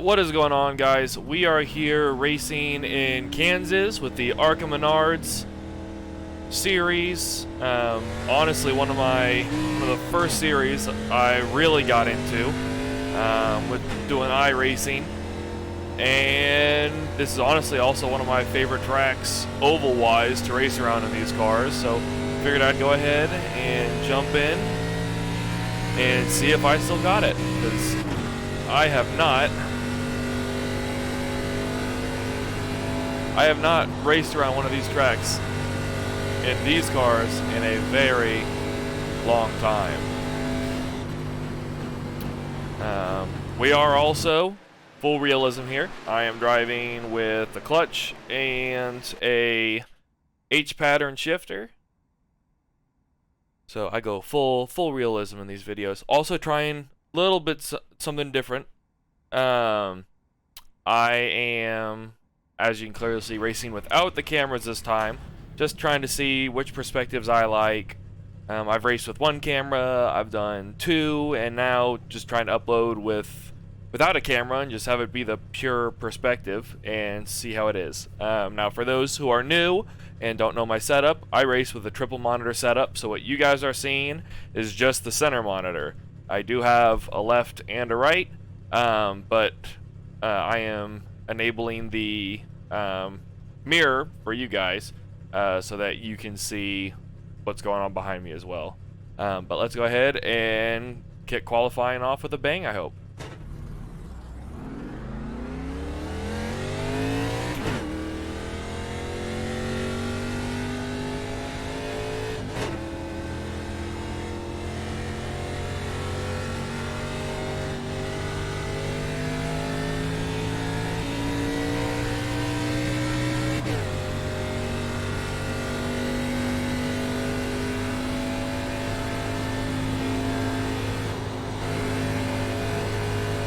What is going on, guys? We are here racing in Kansas with the Arca Menards series. Honestly, one of the first series I really got into with doing iRacing, and this is honestly also one of my favorite tracks, oval-wise, to race around in these cars. So figured I'd go ahead and jump in and see if I still got it, because I have not raced around one of these tracks in these cars in a very long time. We are also full realism here. I am driving with the clutch and a H pattern shifter. So I go full realism in these videos. Also trying a little bit something different. I am, as you can clearly see, racing without the cameras this time. Just trying to see which perspectives I like. I've raced with one camera, I've done two, and now just trying to upload without a camera and just have it be the pure perspective and see how it is. Now, for those who are new and don't know my setup, I race with a triple monitor setup, so what you guys are seeing is just the center monitor. I do have a left and a right, but I am enabling the mirror for you guys so that you can see what's going on behind me as well. But let's go ahead and kick qualifying off with a bang, I hope.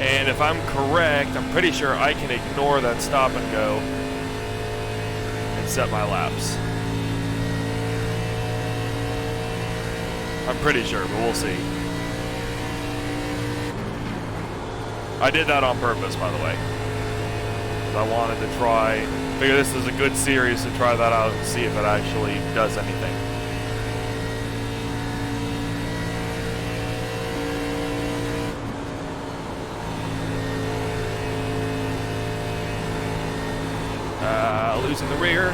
And if I'm correct, I'm pretty sure I can ignore that stop and go and set my laps. I'm pretty sure, but we'll see. I did that on purpose, by the way. I wanted to figure this is a good series to try that out and see if it actually does anything. Losing the rear.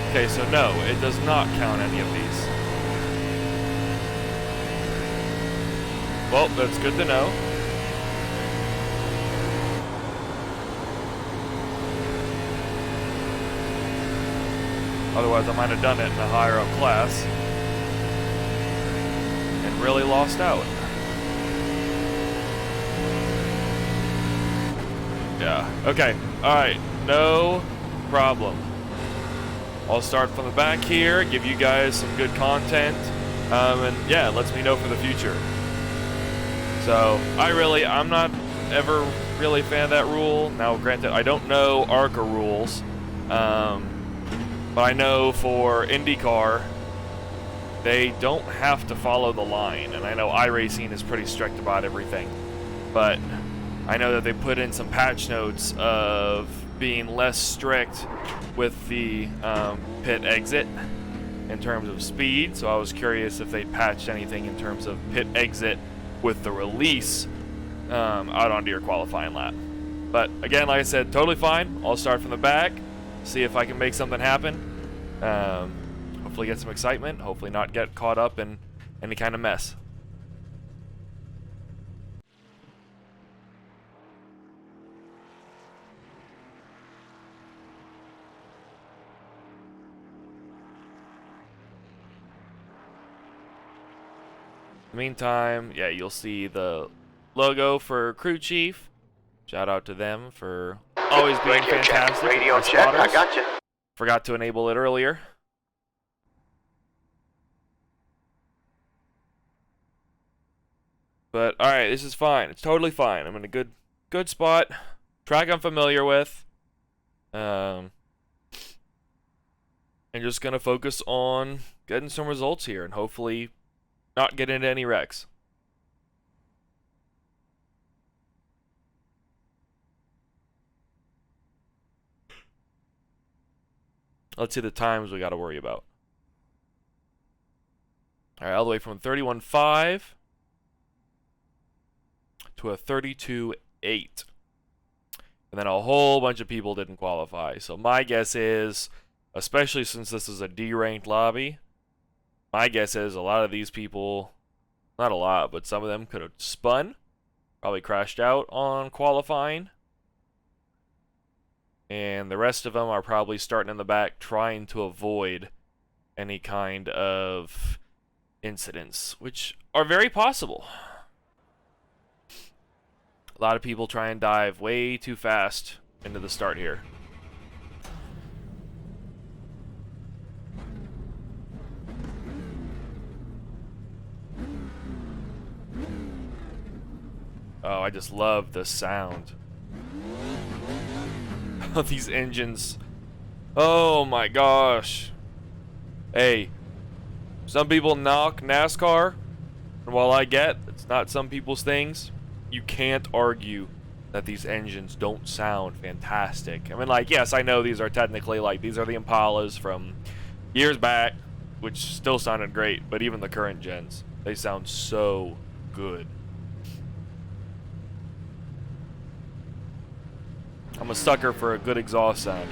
Okay, so no, it does not count any of these. Well, that's good to know. Otherwise, I might have done it in a higher up class and really lost out. Yeah, okay, alright, no problem. I'll start from the back here, give you guys some good content, and yeah, it lets me know for the future. So, I'm not ever really a fan of that rule. Now, granted, I don't know ARCA rules, but I know for IndyCar, they don't have to follow the line, and I know iRacing is pretty strict about everything, but I know that they put in some patch notes of being less strict with the pit exit in terms of speed, so I was curious if they patched anything in terms of pit exit with the release out onto your qualifying lap. But again, like I said, totally fine. I'll start from the back, see if I can make something happen. Hopefully get some excitement, hopefully not get caught up in any kind of mess. Meantime, yeah, you'll see the logo for crew chief. Shout out to them for always being fantastic. Radio check, I got you. Forgot to enable it earlier. But alright, this is fine. It's totally fine. I'm in a good spot. Track I'm familiar with. And just going to focus on getting some results here and hopefully not get into any wrecks. Let's see the times we got to worry about. All right, all the way from 31.5 to a 32.8. And then a whole bunch of people didn't qualify. So my guess is, especially since this is a D-ranked lobby, my guess is a lot of these people, not a lot, but some of them could have spun, probably crashed out on qualifying. And the rest of them are probably starting in the back trying to avoid any kind of incidents, which are very possible. A lot of people try and dive way too fast into the start here. Oh, I just love the sound of these engines. Oh my gosh. Hey, some people knock NASCAR, and while I get it's not some people's things, you can't argue that these engines don't sound fantastic. I mean, like, yes, I know these are technically, like, these are the Impalas from years back, which still sounded great, but even the current gens, they sound so good. I'm a sucker for a good exhaust sound.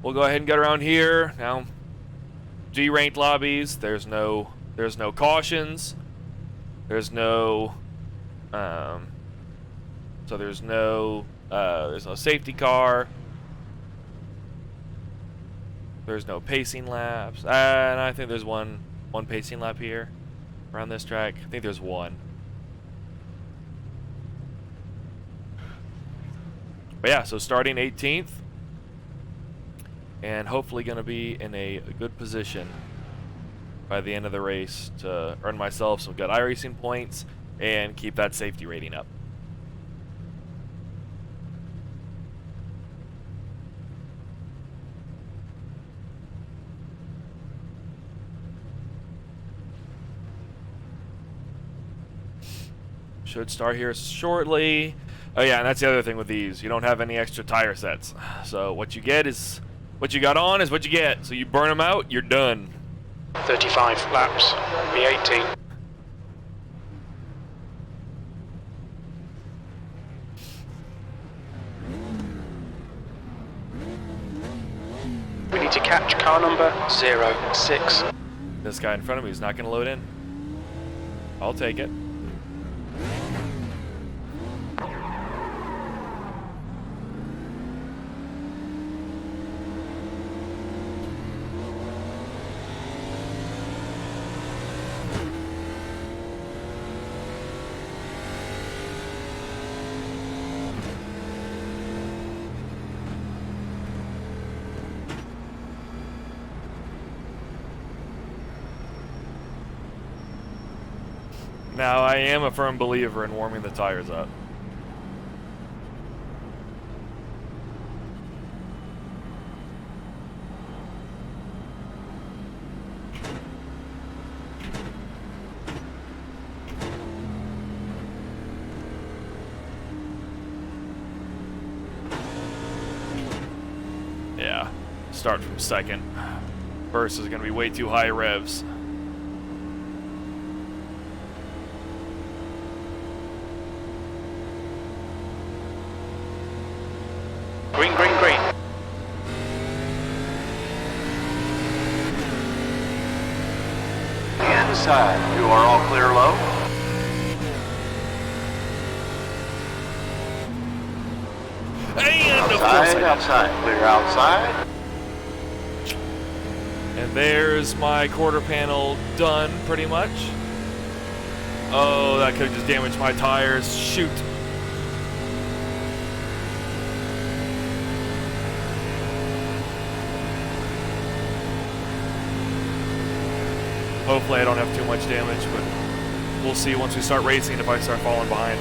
We'll go ahead and get around here. Now, G-ranked lobbies, there's no cautions. There's no there's no safety car. There's no pacing laps. And I think there's one pacing lap here around this track. I think there's one. But yeah, so starting 18th, and hopefully going to be in a good position by the end of the race to earn myself some good iRacing points and keep that safety rating up. Should start here shortly. Oh yeah, and that's the other thing with these. You don't have any extra tire sets. So what you get is, what you got on is what you get. So you burn them out, you're done. 35 laps, B18. We need to catch car number 06. This guy in front of me is not going to load in. I'll take it. Now, I am a firm believer in warming the tires up. Yeah, start from second. First is going to be way too high revs. Green, green, green. Inside, you are all clear low. And of course Outside, clear outside. And there's my quarter panel done, pretty much. Oh, that could have just damaged my tires. Shoot. Hopefully I don't have too much damage, but we'll see once we start racing if I start falling behind.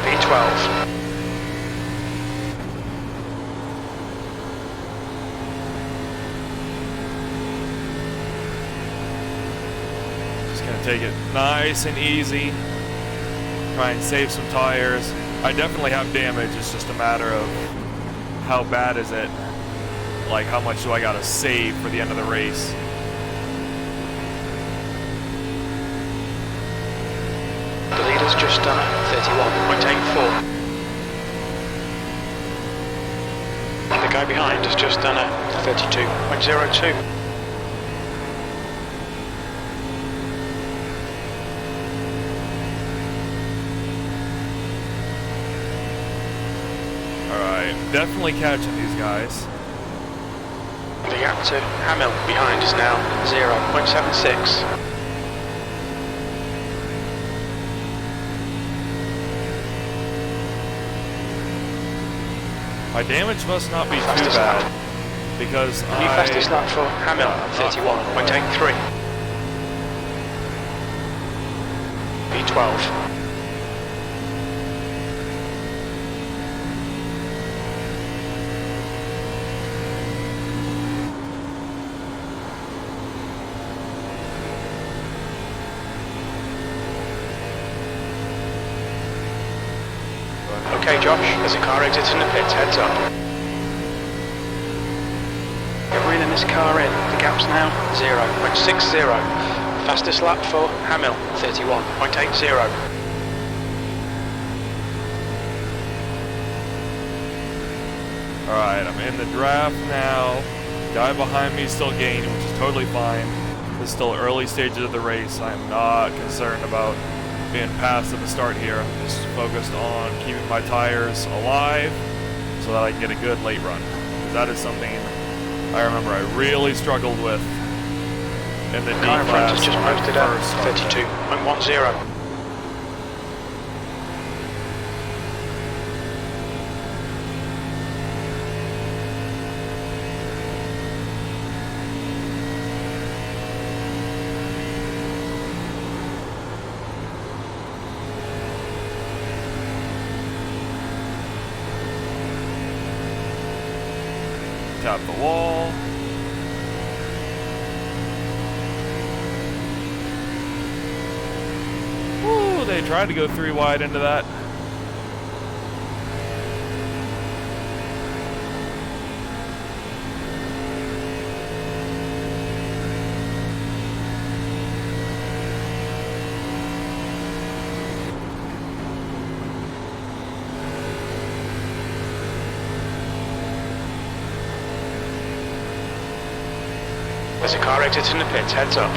V12. Just gonna take it nice and easy. Try and save some tires. I definitely have damage. It's just a matter of how bad is it. Like, how much do I gotta save for the end of the race? The leader's just done it, 31.84. The guy behind has just done it, 32.02. Alright, definitely catching these guys. The gap to Hamill behind is now 0.76. My damage must not be too bad, because New fastest lap for Hamill, 31.83. V12. Okay, Josh, there's a car exiting the pits, heads up. Get reeling this car in. The gap's now 0.60. Fastest lap for Hamill, 31.80. Alright, I'm in the draft now. Guy behind me is still gaining, which is totally fine. This is still early stages of the race. I'm not concerned about being passed at the start here. I'm just focused on keeping my tires alive so that I can get a good late run. That is something I remember I really struggled with in the D Car in front class. has just posted at 32.10. Tap the wall. Woo, they tried to go 3 wide into that. There's a car exiting the pits, heads up.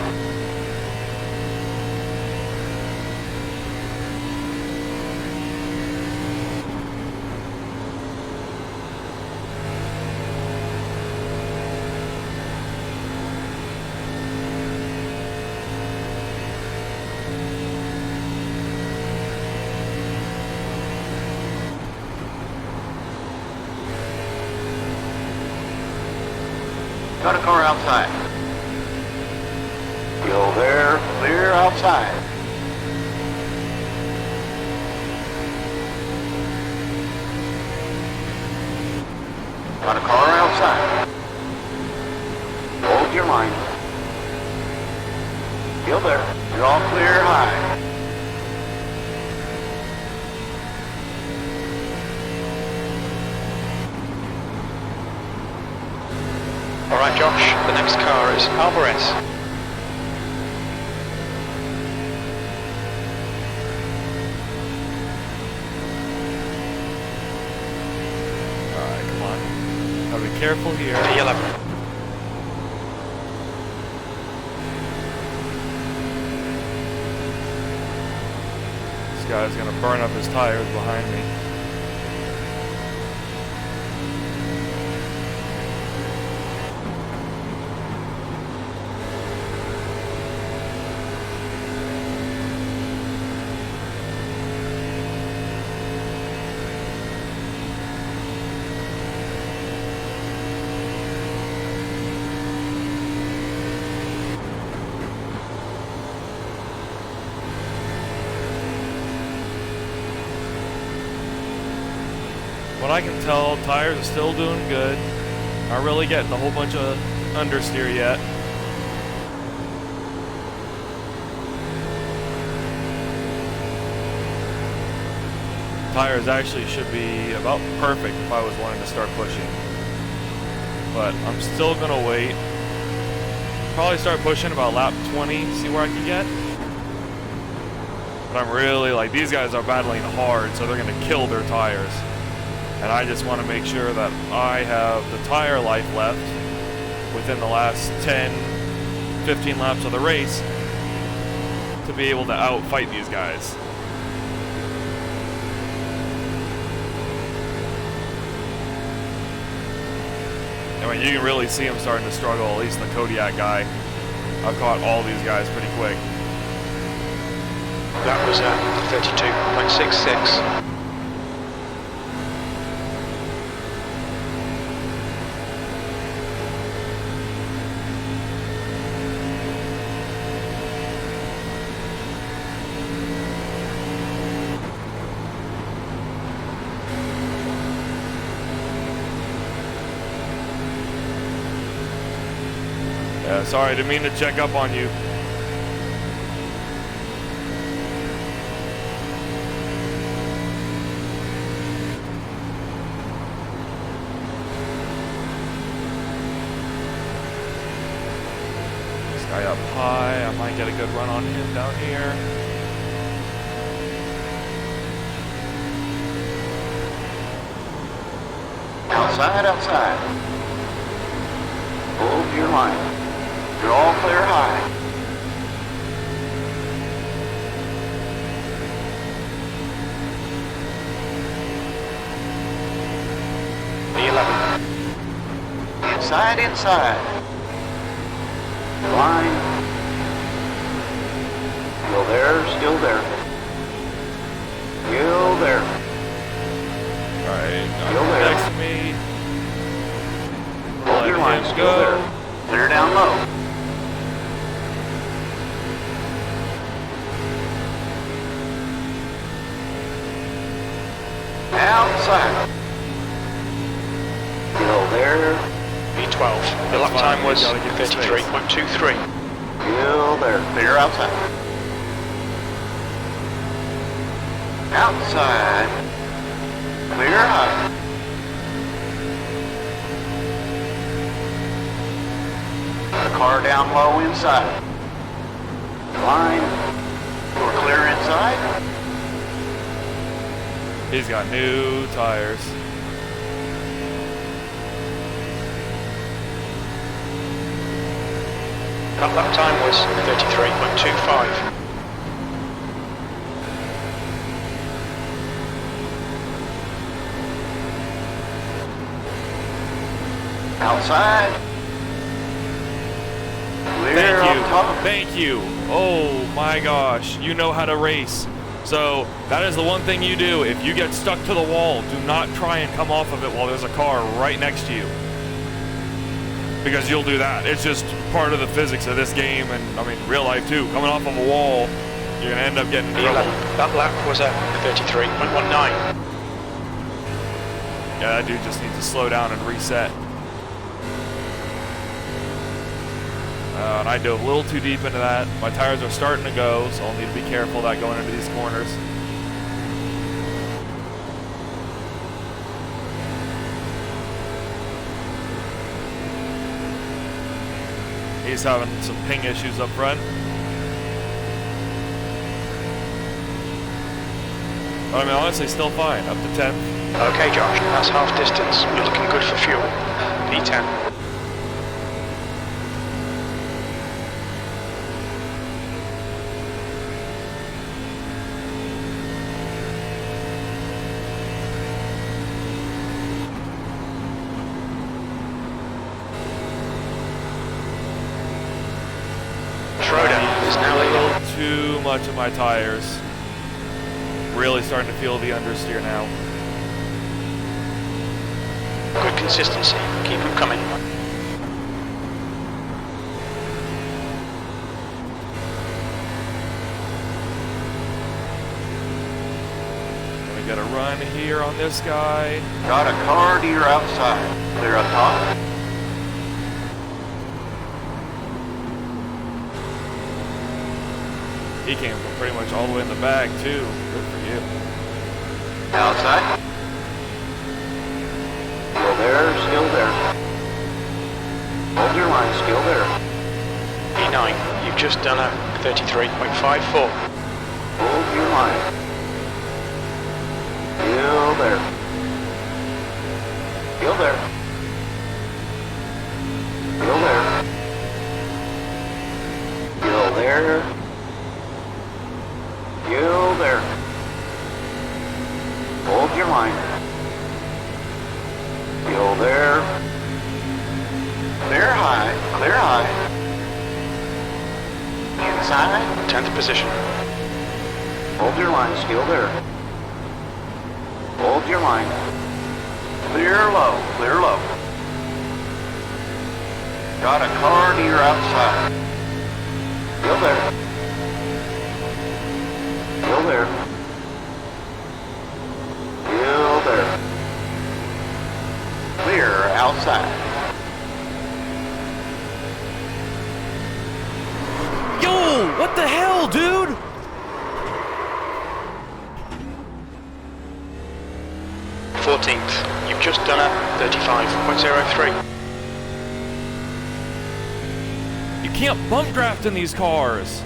Got a car outside. Go there, clear outside. Got a car outside. Hold your line. Go there. You're all clear high. Alright Josh, the next car is Alvarez. Alright, come on. Gotta be careful here. V11. This guy's gonna burn up his tires behind me. what I can tell, tires are still doing good. Not really getting a whole bunch of understeer yet. Tires actually should be about perfect if I was wanting to start pushing. But I'm still gonna wait. Probably start pushing about lap 20, see where I can get. But I'm really like, these guys are battling hard, so they're gonna kill their tires. And I just want to make sure that I have the tire life left within the last 10, 15 laps of the race to be able to outfight these guys. I mean, you can really see them starting to struggle, at least the Kodiak guy. I've caught all these guys pretty quick. That was 32.66. Yeah, sorry, didn't mean to check up on you. This guy up high, I might get a good run on him down here. Outside, outside. Hold your line. You're all clear high. B11. Inside, inside. Line. Still there, still there. Still there. Alright, Still there. next to me. Hold your Let line, him still go. there. Clear down low. Outside. Still there. B12. The lap fine, time we was gotta give it space. 33.23. Still there. Clear outside. Outside. Clear high. The car down low inside. Line. We're clear inside. He's got new tires. That lap time was 33.25. Outside. Clear Thank you. up top. Thank you. Oh my gosh. You know how to race. So that is the one thing you do. If you get stuck to the wall, do not try and come off of it while there's a car right next to you. Because you'll do that. It's just part of the physics of this game, and I mean real life too. Coming off of a wall, you're gonna end up getting in trouble. That lap was 33.19. Yeah, that dude just needs to slow down and reset. And I dove a little too deep into that. My tires are starting to go, so I'll need to be careful of that going into these corners. He's having some ping issues up front. But I mean, honestly, still fine, up to 10th. Okay, Josh, that's half distance. You're looking good for fuel. P10. Too much of my tires. Really starting to feel the understeer now. Good consistency. Keep them coming. gonna get a run here on this guy. Got a car to your outside. Clear up top. He came from pretty much all the way in the back too. Good for you. Outside. Still there, still there. Hold your line, still there. E9, you've just done a 33.54. Hold your line. Still there. Still there. Still there. Still there. Still there. Hold your line. Still there. Clear high. Clear high. Inside. 10th position. Hold your line. Still there. Hold your line. Clear low. Clear low. Got a car to your outside. Still there. Still there. Still there. Clear outside. Yo, what the hell, dude? You've just done a 35.03. You can't bump draft in these cars.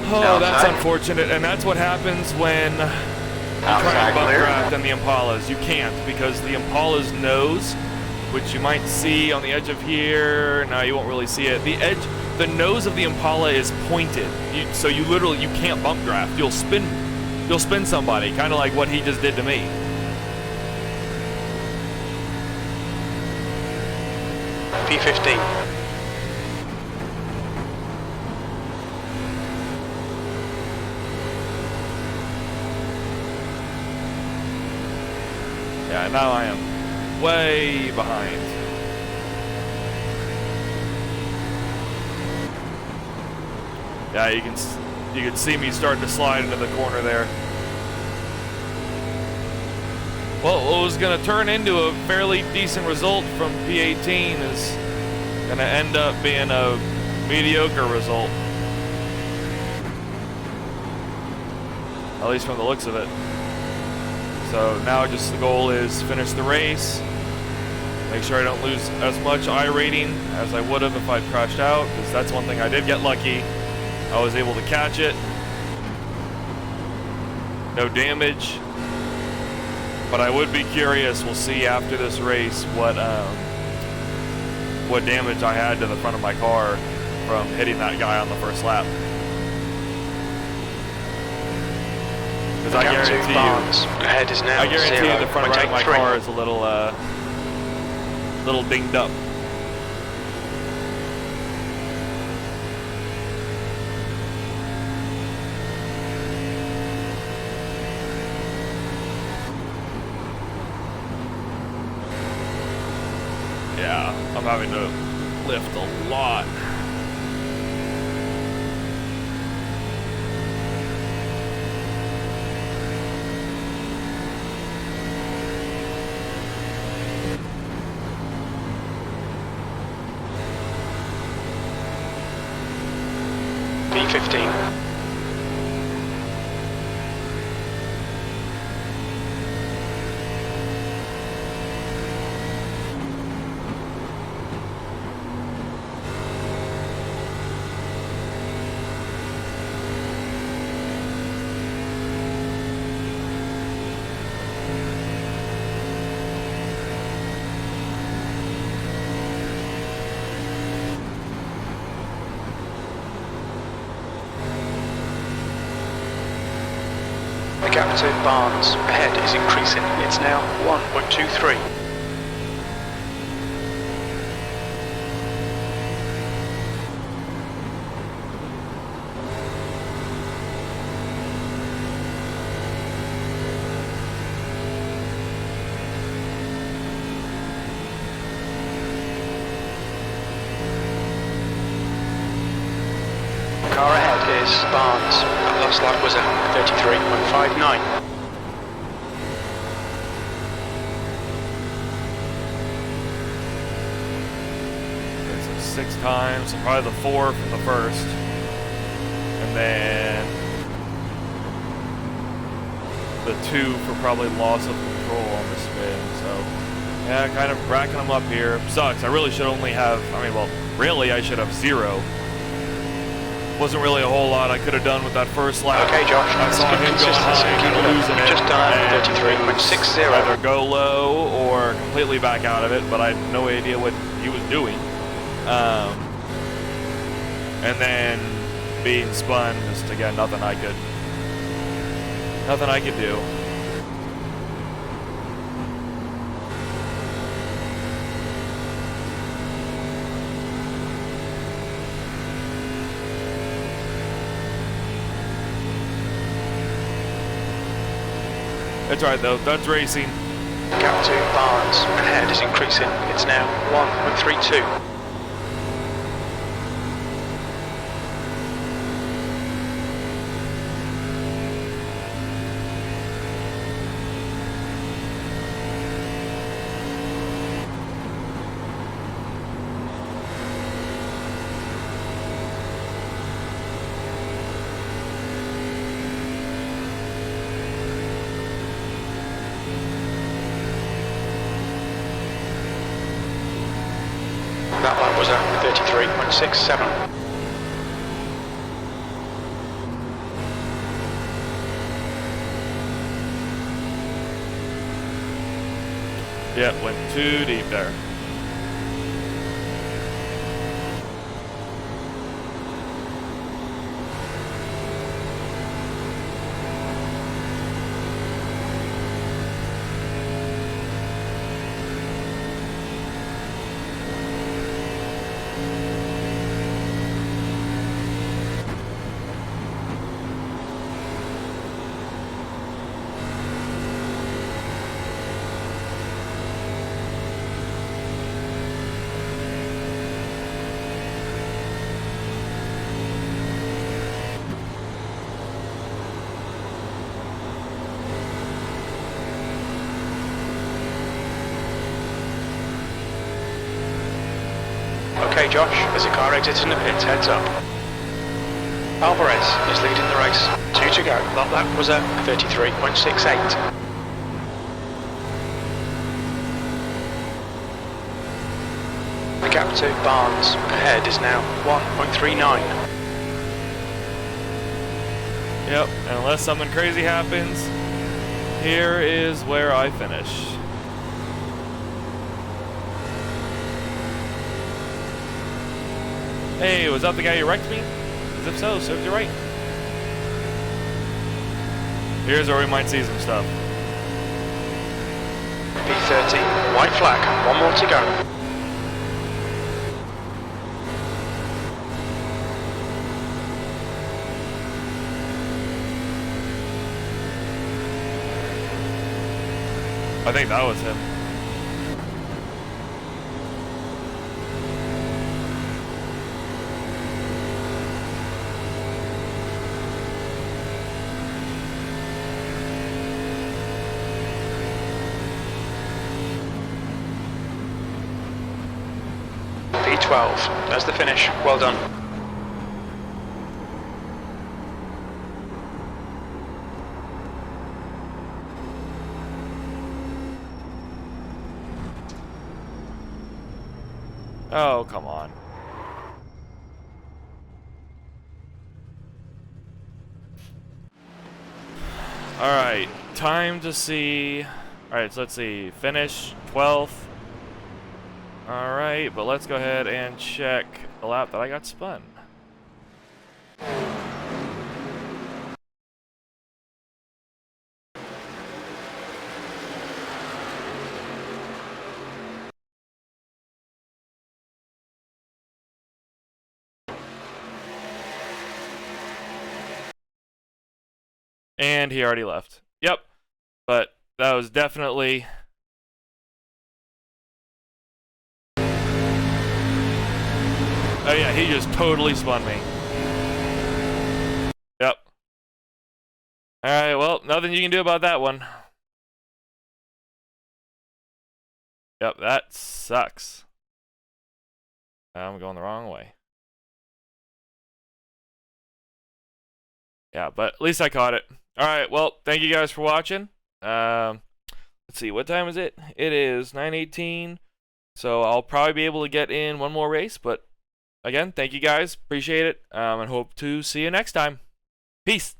Oh, that's Outside. unfortunate, and that's what happens when you try Outside and bump clear. draft in the Impalas. You can't, because the Impala's nose, which you might see on the edge of here, no, you won't really see it. The nose of the Impala is pointed, so you literally, you can't bump draft. You'll spin somebody, kind of like what he just did to me. P15. Yeah, now I am way behind. Yeah, you can see me starting to slide into the corner there. Well, what was going to turn into a fairly decent result from P18 is going to end up being a mediocre result. At least from the looks of it. So now just the goal is finish the race, make sure I don't lose as much iRating as I would have if I'd crashed out, because that's one thing I did get lucky. I was able to catch it. No damage. But I would be curious, we'll see after this race what damage I had to the front of my car from hitting that guy on the first lap. Because I guarantee you, ahead is now I guarantee you the front right of my 0.83. car is a little dinged up. Yeah, I'm having to lift a lot. P15. The gap to Barnes ahead is increasing. It's now 1.23. Car ahead. is Barnes. That last lap was a 33.59. Okay, so 6 times, so probably the 4 from the first. And then the 2 for probably loss of control on the spin. So yeah, kind of racking them up here. Sucks. I really should only have, I mean, well, really I should have 0. Wasn't really a whole lot I could have done with that first lap. Okay, Josh, I saw him going high, kind of losing it. Just done and 33.60. either go low or completely back out of it, but I had no idea what he was doing. And then being spun, just again, nothing I could do. That's right though, that's racing. Gap to Barnes. Ahead is increasing. It's now 1.32. That lap was a 33.67. Yep, went too deep there. Okay, Josh, as a car exiting the pits, heads up. Alvarez is leading the race. 2 to go. That lap was a 33.68. The gap to Barnes ahead is now 1.39. Yep, and unless something crazy happens, here is where I finish. Hey, was that the guy who wrecked me? Because if so, served you right. Here's where we might see some stuff. P30, white flag, 1 more to go. I think that was him. P12, that's the finish. Well done. Oh, come on. Alright, time to see. Alright, so let's see. Finish 12th. Alright, but let's go ahead and check the lap that I got spun. And he already left. Yep. But that was definitely... Oh yeah, he just totally spun me. Alright, well, nothing you can do about that one. Yep, that sucks. I'm going the wrong way. Yeah, but at least I caught it. Alright, well, thank you guys for watching. Let's see, what time is it? It is 9:18. So I'll probably be able to get in one more race, but again, thank you guys. Appreciate it. And hope to see you next time. Peace.